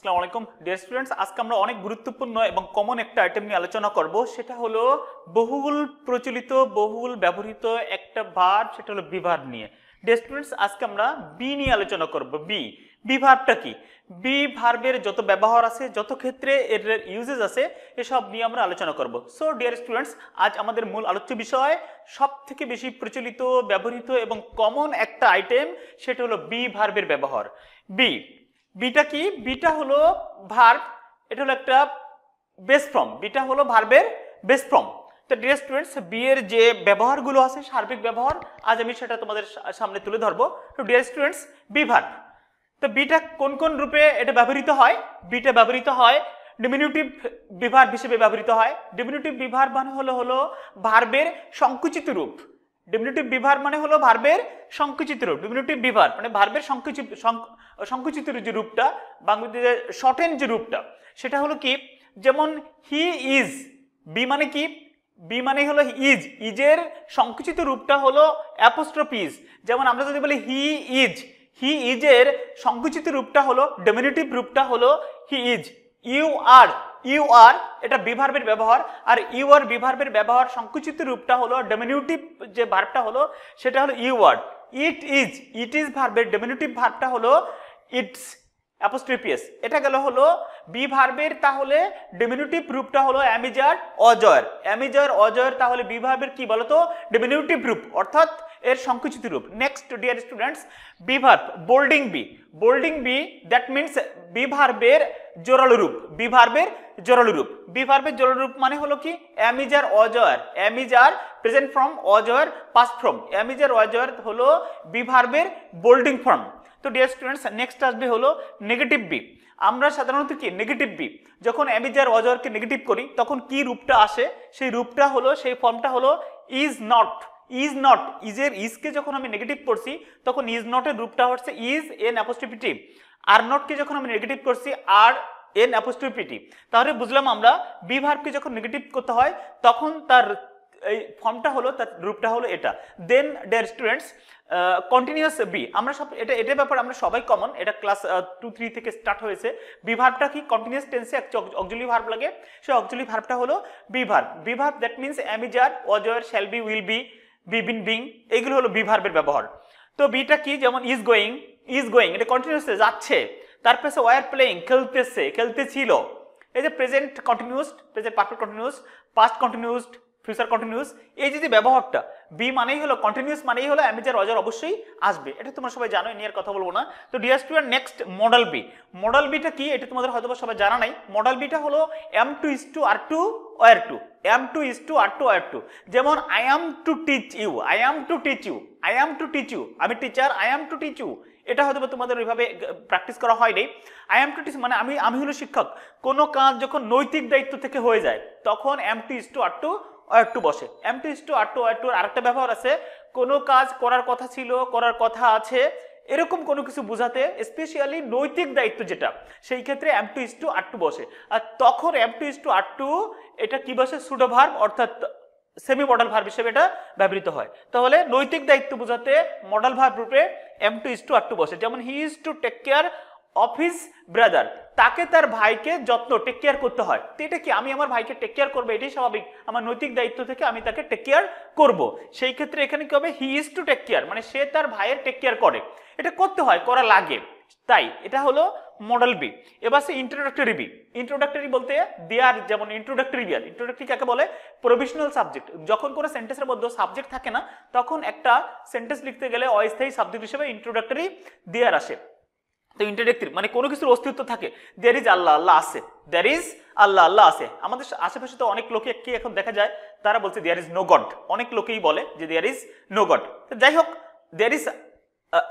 আসসালামু আলাইকুম dear students, আজকে আমরা অনেক গুরুত্বপূর্ণ এবং কমন একটা আইটেম নিয়ে আলোচনা করব। সেটা হলো বহুল প্রচলিত বহুল ব্যবহৃত একটা ভার্ব, সেটা হলো বি ভার্ব নিয়ে। ডিয়ার স্টুডেন্টস, আজকে আমরা বি নিয়ে আলোচনা করব। বি ভার্বটা কি, বি ভার্বের যত ব্যবহার আছে, যত ক্ষেত্রে এর ইউজেস আছে, এসব নিয়ে আমরা আলোচনা করব। সো ডিয়ার স্টুডেন্টস, আজ আমাদের মূল আলোচ্য বিষয় সব থেকে বেশি প্রচলিত ব্যবহৃত এবং কমন একটা আইটেম, সেটা হলো বি ভার্বের ব্যবহার। বিটা কি? বিটা হলো ভার্ব, এটা হলো একটা বেস ফর্ম। বিটা হলো ভার্বের বেস ফর্ম। তো ডিয়ার স্টুডেন্টস, বি এর যে ব্যবহারগুলো আছে, সার্বিক ব্যবহার, আজ আমি সেটা তোমাদের সামনে তুলে ধরবো। তো ডিয়ার স্টুডেন্টস, বি ভার্ব, তো বিটা কোন কোন রূপে এটা ব্যবহৃত হয়? বিটা ব্যবহৃত হয় ডিমিনিউটিভ বিভার্ব হিসেবে ব্যবহৃত হয়। ডিমিনিউটিভ বিভার্ব মানে হলো ভার্বের সংকুচিত রূপ। ডিমিনিউটিভ বিভার্ব মানে হলো ভার্বের সংকুচিত রূপ। ডিমিনিউটিভ বিভার্ব মানে ভার্বের সংকুচিত যে রূপটা, বাংলাতে শর্টেন যে রূপটা, সেটা হলো কি? যেমন হি ইজ, বি মানে কি? বি মানে হলো ইজ, ইজের সংকুচিত রূপটা হলো অ্যাপোস্ট্রফি ইজ। যেমন আমরা যদি বলি হি ইজের সংকুচিত রূপটা হলো, ডমিনেটিভ রূপটা হলো হি ইজ। ইউ আর এটা বিভার্বের ব্যবহার, আর ইউ আর বিভার্বের ব্যবহার সংকুচিত রূপটা হলো, ডমিনেটিভ যে ভার্বটা হলো সেটা হলো ইউ আর। ইট ইজ ভার্বের ডমিনেটিভ ভার্বটা হলো ইটস অ্যাপোস্ট্রফি এস। এটা গেল হলো বি ভার্বের তাহলে ডমিনেটিভ রূপটা হলো অ্যামিজার অজয়ের, তাহলে বি ভার্বের কি বলতো? ডমিনেটিভ রূপ, অর্থাৎ এর সংকুচিত রূপ। Next dear students, be verb bolding be, that means be ভার্বের জোরালো রূপ। বি ভার্বের জোরালো রূপ মানে হলো কি? অ্যামিজার প্রেজেন্ট ফর্ম, অজয়ের পাস্ট ফর্ম। অ্যামিজার অজয়ের হলো বি ভার্বের বোল্ডিং ফর্ম। তো ডিয়ার স্টুডেন্টস, নেক্সট আসবে হলো নেগেটিভ বি। আমরা সাধারণত কি নেগেটিভ বি, যখন অ্যামিজার অজয়কে নেগেটিভ করি তখন কি রূপটা আসে? সেই রূপটা হলো, সেই ফর্মটা হলো ইজ নট। ইজের ইজকে যখন আমি নেগেটিভ করছি তখন ইজ নটের রূপটা হচ্ছে ইজ এন অ্যাপোস্ট্রফি টি। আর নটকে যখন আমি নেগেটিভ করছি আর এন অ্যাপোস্ট্রফি টি। তাহলে বুঝলাম আমরা বি ভার্বকে যখন নেগেটিভ করতে হয় তখন তার এই ফর্মটা হলো, তার রূপটা হলো এটা। দেন ডিয়ার স্টুডেন্টস, কন্টিনিউয়াস বি, আমরা সব এটার ব্যাপারে আমরা সবাই কমন, এটা ক্লাস 2-3 থেকে স্টার্ট হয়েছে। বি ভার্বটা কি? কন্টিনিউয়াস টেন্সে একটা অক্সিলারি ভার্ব লাগে, সেই অক্সিলারি ভার্বটা হলো be verb. That means am is are, অজয়ের, shall be, will be, been, being, এইগুলো হলো বি ভার্বের ব্যবহার। তো বিটা কি? যেমন ইজ গোয়িং, এটা কন্টিনিউয়াস যাচ্ছে। তারপরে ওয়ার প্লেইং, খেলতেছিল। এই যে present continuous, present perfect continuous, past continuous, future continuous, এই যে ব্যবহারটা, বি মানেই হলো কন্টিনিউয়াস, মানেই হলো অ্যামিজার অজর অবশ্যই আসবে। এটা তোমরা সবাই জানো, নিয়ে আর কথা বলবো না। তো dear student, next modal beta কি? এটা তোমাদের হয়তো সবাই জানা নাই। মডাল বিটা হলো M2 আর 2 ওয়ার 2, M2 আর 2 ওয়ার 2। যেমন I am to teach you, আমি teacher, I am to teach you. এটা হয়তো তোমাদের ওইভাবে প্র্যাকটিস করা হয়নি। আই অ্যাম টু টিচ মানে আমি হলো শিক্ষক। কোনো কাজ যখন নৈতিক দায়িত্ব থেকে হয়ে যায় তখন M2 আর 2 ওয়ার 2 বসে। M2 আর 2 ওয়ার 2 এর আরেকটা ব্যবহার আছে, কোনো কাজ করার কথা ছিল, করার কথা আছে, এরকম কোনো কিছু বোঝাতে, স্পেশালি নৈতিক দায়িত্ব যেটা, সেই ক্ষেত্রে M2 আর 2 বসে। আর তখন M2 আর 2 এটা কি বসে? সুডো ভার্ব, অর্থাৎ সেমি মডাল ভার্ব হিসেবে এটা ব্যবহৃত হয়। তাহলে নৈতিক দায়িত্ব বোঝাতে মডাল ভার্ব রূপে M2 আর 2 বসে। যেমন he is to take care of his brother, তাকে তার ভাইকে টেক কেয়ার করতে হয়। তো এটা কি? আমি আমার ভাইকে টেক কেয়ার করবো, এটাই স্বাভাবিক। আমার নৈতিক দায়িত্ব থেকে আমি তাকে টেক কেয়ার করব। সেই ক্ষেত্রে এখানে কি হবে? He is to take care, মানে সে তার ভাইয়ের টেক কেয়ার করে, এটা করতে হয়, করা লাগে, তাই এটা হলো মডেল বি। এবার সে ইন্ট্রোডাক্টরি বলতে দেয়ার, যেমন ইন্ট্রোডাক্টরি কাকে বলে? Provisional subject. যখন কোনো সেন্টেন্সের মধ্যে সাবজেক্ট থাকে না, তখন একটা সেন্টেন্স লিখতে গেলে অস্থায়ী সাবজেক্ট হিসেবে ইন্ট্রোডাক্টরি দেয়ার আসে। তো ইন্ট্রোডাক্টরি মানে কোনো কিছুর অস্তিত্ব থাকে। দেয়ার ইজ আল্লাহ আছে। আমাদের আশেপাশে তো অনেক লোকে কি এখন দেখা যায়, তারা বলছে দেয়ার ইজ নো গড। অনেক লোকেই বলে যে দেয়ার ইজ নো গড। যাই হোক, দেয়ার ইজ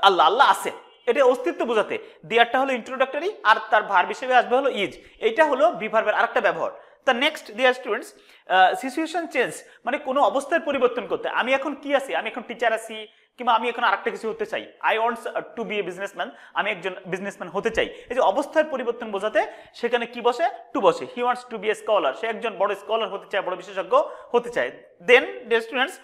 আল্লাহ আছে, এটা অস্তিত্ব বোঝাতে দেয়ারটা হলো ইন্ট্রোডাক্টরি, আর তার ভার্ব হিসেবে আসবে হলো ইজ। এইটা হলো বি ভার্বের আরেকটা ব্যবহার। তা next dear students, situation change মানে কোনো অবস্থার পরিবর্তন করতে। আমি এখন কি আছি? আমি এখন টিচার আছি, কিংবা আমি এখন আরেকটা কিছু হতে চাই, I wants to be a businessman, আমি একজন বিজনেসম্যান হতে চাই। এই যে অবস্থার পরিবর্তন বোঝাতে সেখানে কি বসে, টু বসে। He wants to be a scholar, সে একজন বড় স্কলার হতে চায়, বড় বিশেষজ্ঞ হতে চায়। দেন ডিয়ার স্টুডেন্টস,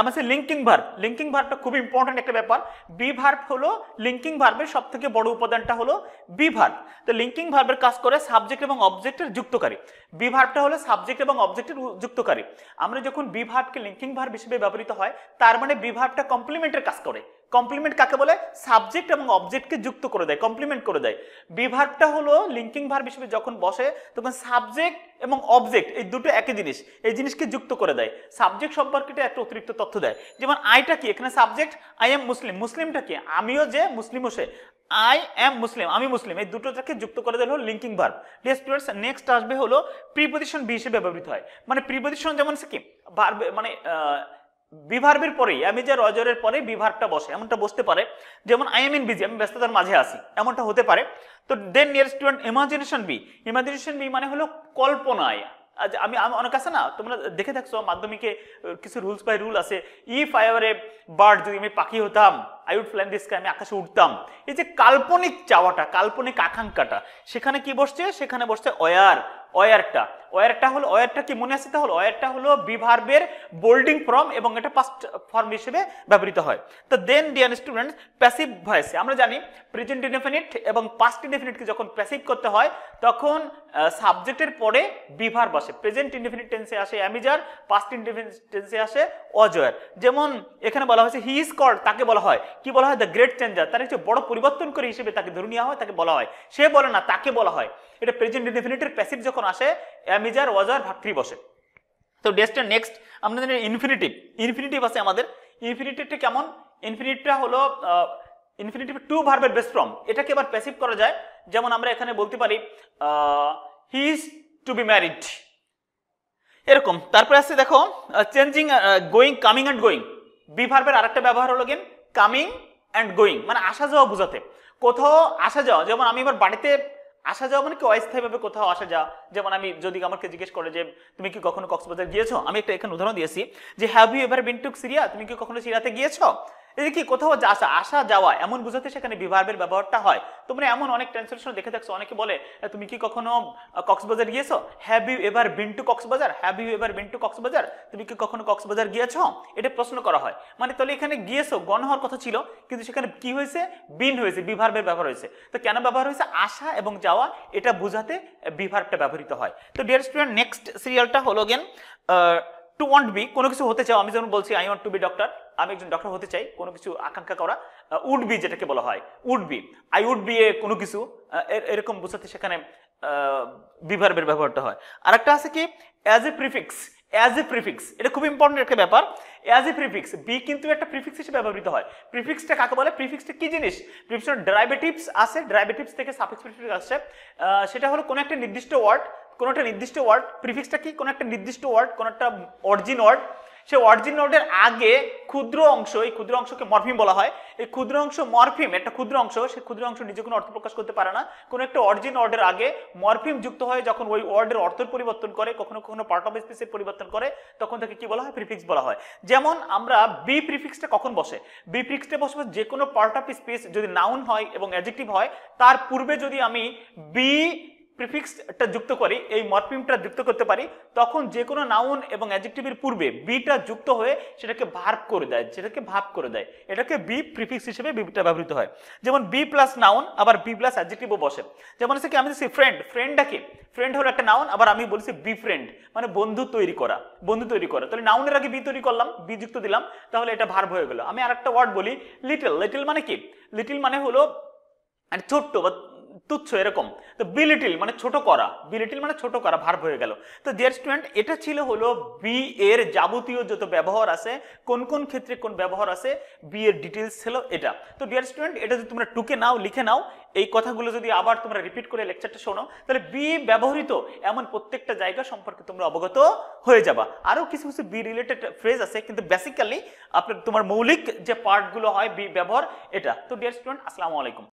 আমার সে লিঙ্কিং ভার্ব, লিঙ্কিং ভার্বটা খুব ইম্পর্টেন্ট একটা ব্যাপার। বি ভার্ব হলো লিঙ্কিং ভার্বের সব থেকে বড় উপাদানটা হলো বি ভার্ব। তো লিঙ্কিং ভার্বের কাজ করে সাবজেক্ট এবং অবজেক্টের যুক্তকারী। বি ভার্বটা হলো সাবজেক্ট এবং অবজেক্টের যুক্তকারী। আমরা যখন বি ভার্বকে লিঙ্কিং ভার্ব হিসেবে ব্যবহৃত হয়, তার মানে বি ভার্বটা কমপ্লিমেন্টের কাজ করে। কমপ্লিমেন্ট কাকে বলে? সাবজেক্ট এবং অবজেক্টকে যুক্ত করে দেয়, কমপ্লিমেন্ট করে দেয়। বি ভার্বটা হলো লিঙ্কিং ভার্ব হিসেবে যখন বসে তখন সাবজেক্ট এবং অবজেক্ট এই দুটো একই জিনিস, এই জিনিসকে যুক্ত করে দেয়। সাবজেক্ট সম্পর্কিত একটা অতিরিক্ত তথ্য দেয়। যেমন আইটা কি, এখানে সাবজেক্ট, আই এম মুসলিম, মুসলিমটা কি, আমিও যে, মুসলিমও সে, আই এম মুসলিম, আমি মুসলিম, এই দুটোটাকে যুক্ত করে দেওয়া হলো linking verb. Deer students, next আসবে হলো প্রিপজিশন বি হিসেবে ব্যবহৃত হয়। মানে প্রিপজিশন যেমন কি ভার্ব, মানে বিভার্বের পরেই, আমি যে রজরের পরে বিভার্বটা বসে, এমনটা বসতে পারে। যেমন আই এম ইন বিজি, আমি ব্যস্ততার মাঝে আছি, এমনটা হতে পারে। তো then dear student imagination be, imagination be মানে হলো কল্পনায়। আমি অনেক আছে না, তোমরা দেখে দেখছো মাধ্যমিকে কিছু রুলস বাই রুল আছে। If I were a bird, যদি আমি পাখি হতাম, I would fly in the sky, আমি আকাশে উঠতাম। এই যে কাল্পনিক চাওয়াটা, কাল্পনিক আকাঙ্ক্ষাটা, সেখানে কি বসছে, সেখানে বসছে ওয়ার। ওয়ারটা হলো, ওয়ারটা কি মনে আছে? তাহলে ওয়ারটা হলো বি ভার্বের বোল্ডিং ফর্ম এবং এটা পাস্ট ফর্ম হিসেবে ব্যবহৃত হয়। তো দেন ডিয়ার স্টুডেন্টস, প্যাসিভ ভয়েসে আমরা জানি প্রেজেন্ট ইনডেফিনিট এবং পাস্ট ইনডেফিনিটকে যখন প্যাসিভ করতে হয় তখন সাবজেক্টের পরে বি ভার্ব আসে। প্রেজেন্ট ইনডেফিনিট টেন্সে আসে অ্যামিজার, পাস্ট ইনডেফিনিট টেন্সে আসে অজয়ার। যেমন এখানে বলা হয়েছে হি ইজ কল্ড, তাকে বলা হয় কি বলা হয়? দ্য গ্রেট চেঞ্জার, তার হচ্ছে বড় পরিবর্তনকারী হিসেবে তাকে ধরে নেওয়া হয়, তাকে বলা হয়। সে বলে না, তাকে বলা হয়। এটা প্রেজেন্ট ইনডেফিনিটের প্যাসিভ যখন আসে অ্যামিজার, ওয়াজার, ভার্ব থ্রি বসে। তো ডেস্টের নেক্সট আমরা জানি ইনফিনিটিভ, ইনফিনিটিভ আছে আমাদের। ইনফিনিটিভটা কেমন? ইনফিনিটিভটা হলো ইনফিনিটিভ টু ভার্বের বেস ফর্ম, এটাকে আবার প্যাসিভ করা যায়। যেমন আমরা এখানে বলতে পারি he is to be married, এরকম। তারপরে আছে দেখো changing, going, coming and going. Be ভার্বের আরেকটা ব্যবহার হলো গেন কামিং অ্যান্ড গোয়িং, মানে আসা যাওয়া বোঝাতে। কোথাও আসা যাওয়া, যেমন আমি এবার বাড়িতে আসা যাওয়া মানে কি অস্থায়ীভাবে কোথাও আসা যাওয়া। যেমন আমি যদি আমাকে জিজ্ঞেস করে যে তুমি কি কখনো কক্সবাজার গিয়েছো, আমি একটা এখানে উদাহরণ দিয়েছি যে have you ever been to Syria, তুমি কি কখনো সিরিয়াতে গিয়েছো? এই কি কোথাও আসা যাওয়া এমন বোঝাতে সেখানে বি ভার্বের ব্যবহারটা হয়। তোমরা এমন অনেক ট্রান্সলেশন দেখে থাকছো, অনেকে বলে তুমি কি কখনো কক্সবাজার গিয়েছো? Have you ever been to Cox's Bazar, have you ever been to Cox's Bazar, তুমি কি কখনো কক্সবাজার গিয়েছো? এটা প্রশ্ন করা হয়। মানে তাহলে এখানে গিয়েছো গণ হওয়ার কথা ছিল, কিন্তু সেখানে কি হয়েছে? বিন হয়েছে, বি ভার্বের ব্যবহার হয়েছে। তো কেন ব্যবহার হয়েছে? আসা এবং যাওয়া এটা বোঝাতে বি ভার্বটা ব্যবহৃত হয়। তো ডিয়ার স্টুডেন্ট, নেক্সট সিরিয়ালটা হলো গেন টু ওয়ান্ট বি, কোনো কিছু হতে চাও। আমি যেমন বলছি I want to be doctor, আমি একজন ডক্টর হতে চাই, কোনো কিছু আকাঙ্ক্ষা করা। উড বি যেটাকে বলা হয়, would be, I would be a কোনো কিছু, এরকম বোঝাতে সেখানে বি ভার্বের ব্যবহারটা হয়। আরেকটা আছে কি as a prefix, as a prefix, এটা খুব ইম্পর্টেন্ট একটা ব্যাপার। অ্যাজ এ প্রিফিক্স, বি কিন্তু একটা প্রিফিক্স হিসেবে ব্যবহৃত হয়। প্রিফিক্সটা কাকে বলে? প্রিফিক্সটা কি জিনিস? প্রিফিক্সের ডেরিভেটিভস আছে, ডেরিভেটিভস থেকে সাফিক্স প্রিফিক্স আসছে। সেটা হলো কোনো একটা নির্দিষ্ট ওয়ার্ড, কোনো একটা নির্দিষ্ট ওয়ার্ড, প্রিফিক্সটা কি? কোনো একটা নির্দিষ্ট ওয়ার্ড, কোনো একটা অরিজিন ওয়ার্ড, সেই অরিজিন ওয়ার্ডের আগে ক্ষুদ্র অংশ, এই ক্ষুদ্র অংশকে মরফিম বলা হয়। এই ক্ষুদ্র অংশ মরফিম, একটা ক্ষুদ্র অংশ, সেই ক্ষুদ্র অংশ নিজে কোনো অর্থ প্রকাশ করতে পারে না। কোনো একটা অরিজিন ওয়ার্ডের আগে মরফিম যুক্ত হয়, যখন ওই ওয়ার্ডের অর্থের পরিবর্তন করে, কখনো কখনো পার্ট অফ স্পিচের পরিবর্তন করে, তখন তাকে কি বলা হয়? প্রিফিক্স বলা হয়। যেমন আমরা বি প্রিফিক্সটা কখন বসে? বি প্রিফিক্সটা বসবে যে কোনো পার্ট অফ স্পিচ যদি নাউন হয় এবং অ্যাডজেক্টিভ হয়, তার পূর্বে যদি আমি বি প্রিফিক্সটা যুক্ত করি, এই মরফিমটা যুক্ত করতে পারি, তখন যে কোনো নাউন এবং অ্যাডজেক্টিভের পূর্বে বিটা যুক্ত হয়ে সেটাকে ভার্ব করে দেয়, সেটাকে ভাব করে দেয়। এটাকে বি প্রিফিক্স হিসেবে বিটা ব্যবহৃত হয়। যেমন বি প্লাস নাউন, আবার বি প্লাস অ্যাডজেক্টিভও বসে। যেমন হচ্ছে কি আমি বলছি ফ্রেন্ড, ফ্রেন্ডটা কি? ফ্রেন্ড হলো একটা নাউন, আবার আমি বলছি বি ফ্রেন্ড, মানে বন্ধু তৈরি করা, বন্ধু তৈরি করা। তাহলে নাউনের আগে বি তৈরি করলাম, বি যুক্ত দিলাম, তাহলে এটা ভার্ব হয়ে গেল। আমি আরেকটা ওয়ার্ড বলি লিটল, লিটল মানে কি? লিটল মানে হলো ছোট্ট বা তুচ্ছ, এরকম। তো বি লিটিল মানে ছোট করা, বি লিটিল মানে ছোট করা, ভার্ব হয়ে গেল। তো ডিয়ার স্টুডেন্ট, এটা ছিল হলো বি এর যাবতীয় যত ব্যবহার আছে, কোন কোন ক্ষেত্রে কোন ব্যবহার আছে, বি এর ডিটেইলস ছিল এটা। তো ডিয়ার স্টুডেন্ট, এটা যদি তোমরা টুকে নাও, লিখে নাও, এই কথাগুলো যদি আবার তোমরা রিপিট করে লেকচারটা শোনো, তাহলে বি ব্যবহৃত এমন প্রত্যেকটা জায়গা সম্পর্কে তোমরা অবগত হয়ে যাবা। আরো কিছু কিছু বি রিলেটেড ফ্রেজ আছে, কিন্তু বেসিক্যালি আপনার তোমার মৌলিক যে পার্টগুলো হয় বি ব্যবহার এটা। তো ডিয়ার স্টুডেন্ট, আসসালামু আলাইকুম।